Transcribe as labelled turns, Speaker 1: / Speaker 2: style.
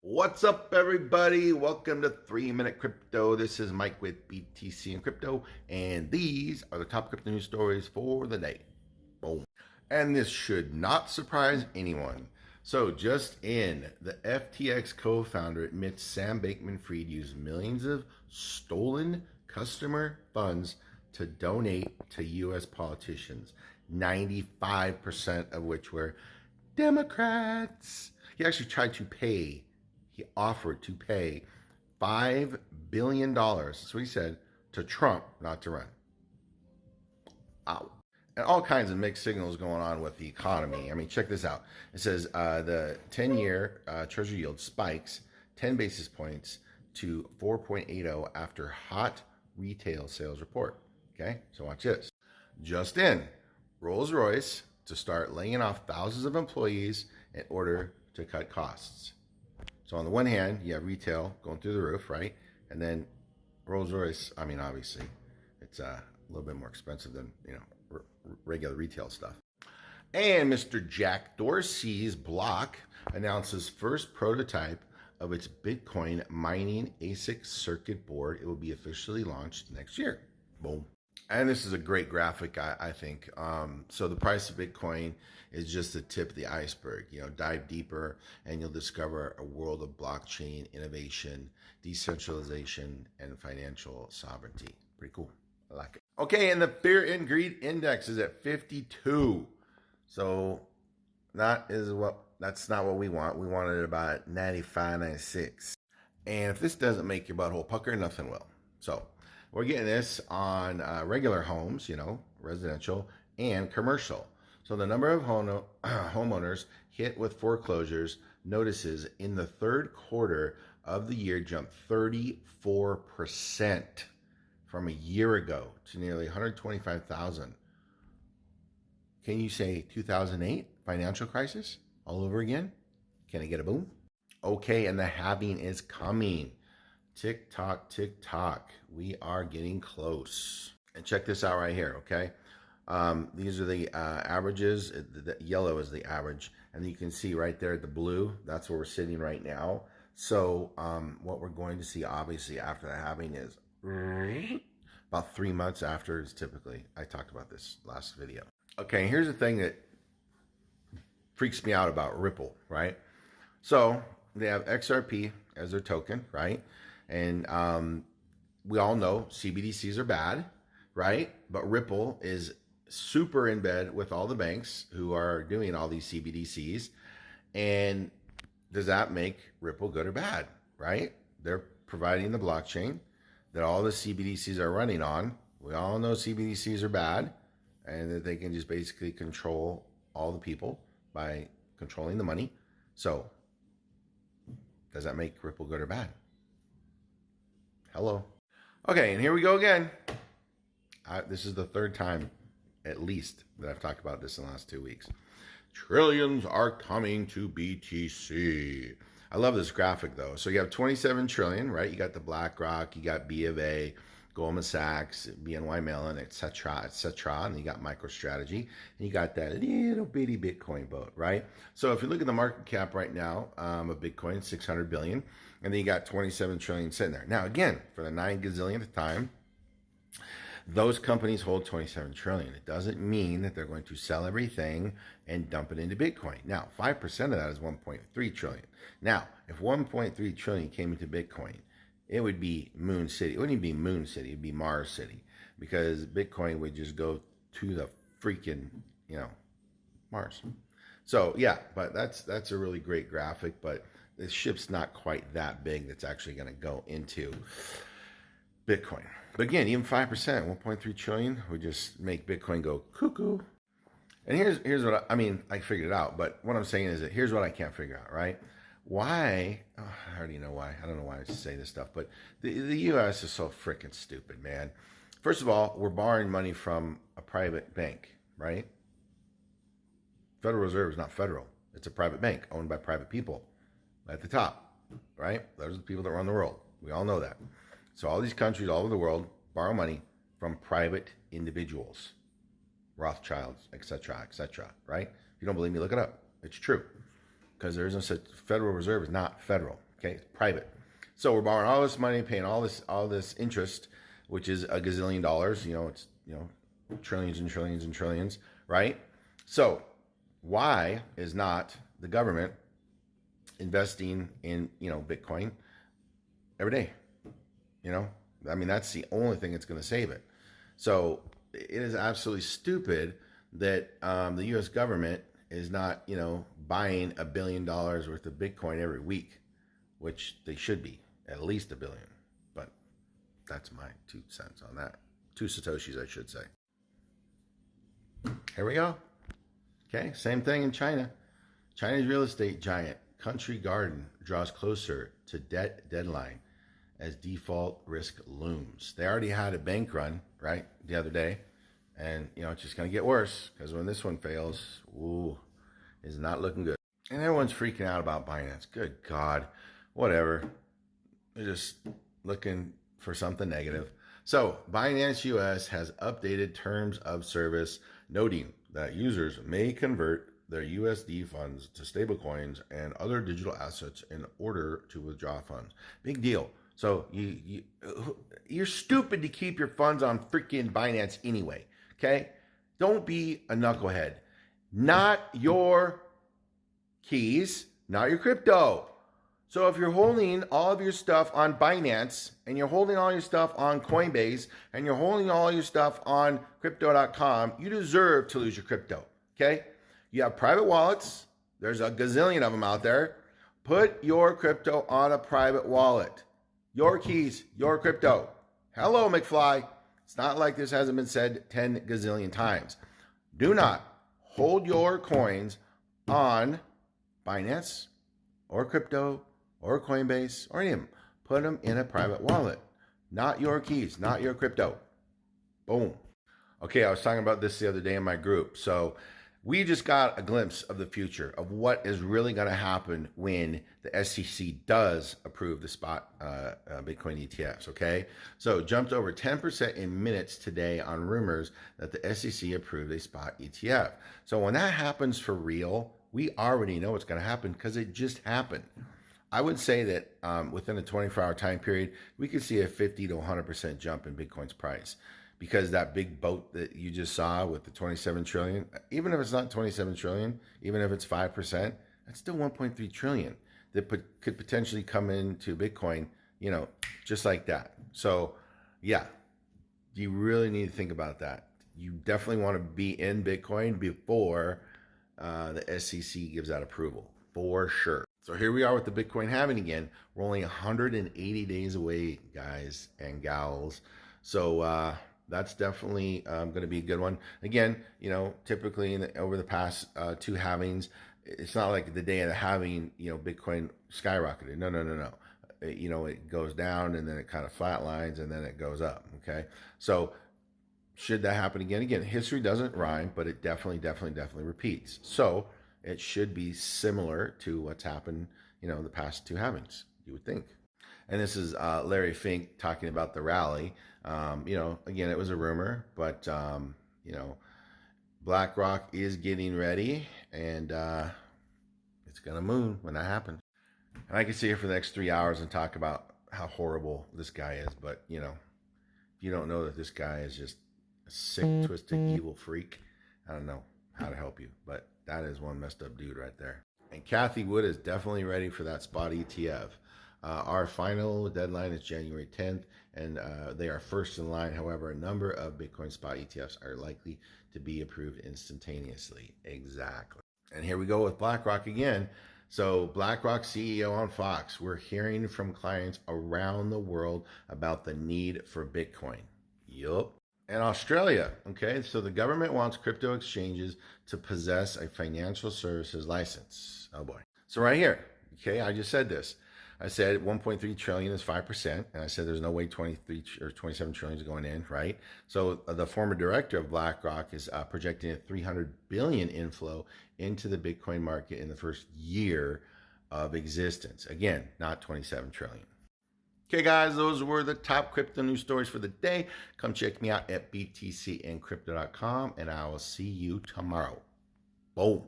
Speaker 1: What's up, everybody? Welcome to 3 Minute Crypto. This is Mike with BTC and Crypto, and these are the top crypto news stories for the day. Boom. And this should not surprise anyone. So, just in, the FTX co founder admits Sam Bankman Fried used millions of stolen customer funds to donate to U.S. politicians, 95% of which were Democrats. He offered to pay $5 billion, that's what he said, to Trump not to run. Ow. And all kinds of mixed signals going on with the economy. I mean, check this out. It says the 10-year Treasury yield spikes 10 basis points to 4.80 after hot retail sales report. Okay, so watch this. Just in, Rolls-Royce to start laying off thousands of employees in order to cut costs. So on the one hand, you have retail going through the roof, right? And then Rolls-Royce, I mean, obviously, it's a little bit more expensive than, regular retail stuff. And Mr. Jack Dorsey's Block announces first prototype of its Bitcoin mining ASIC circuit board. It will be officially launched next year. Boom. And this is a great graphic, I think. So the price of Bitcoin is just the tip of the iceberg. Dive deeper and you'll discover a world of blockchain innovation, decentralization, and financial sovereignty. Pretty cool. I like it. Okay, and the fear and greed index is at 52. So that's not what we want. We wanted about 95, 96. And if this doesn't make your butthole pucker, nothing will. So we're getting this on regular homes, residential and commercial. So the number of homeowners hit with foreclosures notices in the third quarter of the year jumped 34% from a year ago to nearly 125,000. Can you say 2008 financial crisis all over again? Can I get a boom? Okay, and the halving is coming. Tick tock, tick tock. We are getting close. And check this out right here, okay? These are the averages. The yellow is the average. And you can see right there, the blue, that's where we're sitting right now. So what we're going to see, obviously, after the halving is about 3 months after is typically. I talked about this last video. Okay, here's the thing that freaks me out about Ripple, right? So they have XRP as their token, right? And we all know CBDCs are bad, right? But Ripple is super in bed with all the banks who are doing all these CBDCs. And does that make Ripple good or bad, right? They're providing the blockchain that all the CBDCs are running on. We all know CBDCs are bad and that they can just basically control all the people by controlling the money. So does that make Ripple good or bad? Hello. Okay, and here we go again. This is the third time, at least, that I've talked about this in the last 2 weeks. Trillions are coming to BTC. I love this graphic, though. So you have 27 trillion, right? You got the BlackRock, you got B of A, Goldman Sachs, BNY Mellon, etc., etc., and you got MicroStrategy, and you got that little bitty Bitcoin boat, right? So if you look at the market cap right now of Bitcoin, 600 billion, and then you got 27 trillion sitting there. Now, again, for the 9 gazillionth time, those companies hold 27 trillion. It doesn't mean that they're going to sell everything and dump it into Bitcoin. Now, 5% of that is 1.3 trillion. Now, if 1.3 trillion came into Bitcoin, it would be Moon City. It wouldn't even be Moon City. It'd be Mars City, because Bitcoin would just go to the freaking, Mars. So yeah, but that's a really great graphic, but the ship's not quite that big that's actually going to go into Bitcoin. But again, even 5%, 1.3 trillion would just make Bitcoin go cuckoo. And here's what I figured it out, but what I'm saying is that here's what I can't figure out, right? Why? Oh, I already know why. I don't know why I say this stuff, but the U.S. is so freaking stupid, man. First of all, we're borrowing money from a private bank, right? Federal Reserve is not federal. It's a private bank owned by private people at the top, right? Those are the people that run the world. We all know that. So all these countries all over the world borrow money from private individuals, Rothschilds, etc., right? If you don't believe me, look it up. It's true. Because there isn't such, Federal Reserve is not federal. Okay, it's private. So we're borrowing all this money, paying all this interest, which is a gazillion dollars. It's trillions and trillions and trillions, right? So why is not the government investing in Bitcoin every day? That's the only thing that's going to save it. So it is absolutely stupid that the U.S. government is not buying $1 billion worth of Bitcoin every week, which they should be at least $1 billion. But that's my 2 cents on that. 2 Satoshis, I should say. Here we go. Okay, same thing in China. China's real estate giant Country Garden draws closer to debt deadline as default risk looms. They already had a bank run, right, the other day. And, it's just going to get worse because when this one fails, it's not looking good. And everyone's freaking out about Binance. Good God. Whatever. They're just looking for something negative. So, Binance US has updated terms of service, noting that users may convert their USD funds to stablecoins and other digital assets in order to withdraw funds. Big deal. So you're stupid to keep your funds on freaking Binance anyway, okay? Don't be a knucklehead. Not your keys, not your crypto. So if you're holding all of your stuff on Binance and you're holding all your stuff on Coinbase and you're holding all your stuff on crypto.com, you deserve to lose your crypto, okay? You have private wallets. There's a gazillion of them out there. Put your crypto on a private wallet. Your keys, your crypto. Hello, McFly. It's not like this hasn't been said 10 gazillion times. Do not hold your coins on Binance or crypto or Coinbase or any of them. Put them in a private wallet. Not your keys, not your crypto. Boom. Okay, I was talking about this the other day in my group. So we just got a glimpse of the future of what is really going to happen when the SEC does approve the spot Bitcoin ETFs, okay? So it jumped over 10% in minutes today on rumors that the SEC approved a spot ETF. So when that happens for real, we already know what's going to happen because it just happened. I would say that within a 24-hour time period, we could see a 50 to 100% jump in Bitcoin's price. Because that big boat that you just saw with the 27 trillion, even if it's not 27 trillion, even if it's 5%, that's still 1.3 trillion that could potentially come into Bitcoin, just like that. So, yeah, you really need to think about that. You definitely want to be in Bitcoin before the SEC gives that approval, for sure. So here we are with the Bitcoin halving again. We're only 180 days away, guys and gals. So, that's definitely going to be a good one. Again, typically over the past 2 halvings, it's not like the day of the halving, Bitcoin skyrocketed. No. It goes down and then it kind of flatlines and then it goes up. Okay. So should that happen again? Again, history doesn't rhyme, but it definitely repeats. So it should be similar to what's happened, the past 2 halvings, you would think. And this is Larry Fink talking about the rally. Again, it was a rumor, but, BlackRock is getting ready, and it's going to move when that happens. And I can sit here for the next 3 hours and talk about how horrible this guy is, but, if you don't know that this guy is just a sick, twisted, evil freak, I don't know how to help you, but that is one messed up dude right there. And Cathie Wood is definitely ready for that spot ETF. Our final deadline is January 10th, and they are first in line. However, a number of Bitcoin spot ETFs are likely to be approved instantaneously. Exactly. And here we go with BlackRock again. So BlackRock CEO on Fox, we're hearing from clients around the world about the need for Bitcoin. Yup. And Australia, okay, so the government wants crypto exchanges to possess a financial services license. Oh boy. So right here, okay, I just said this. I said 1.3 trillion is 5%, and I said there's no way 23 or 27 trillion is going in, right? So the former director of BlackRock is projecting a 300 billion inflow into the Bitcoin market in the first year of existence. Again, not 27 trillion. Okay, guys, those were the top crypto news stories for the day. Come check me out at btcandcrypto.com, and I will see you tomorrow. Boom.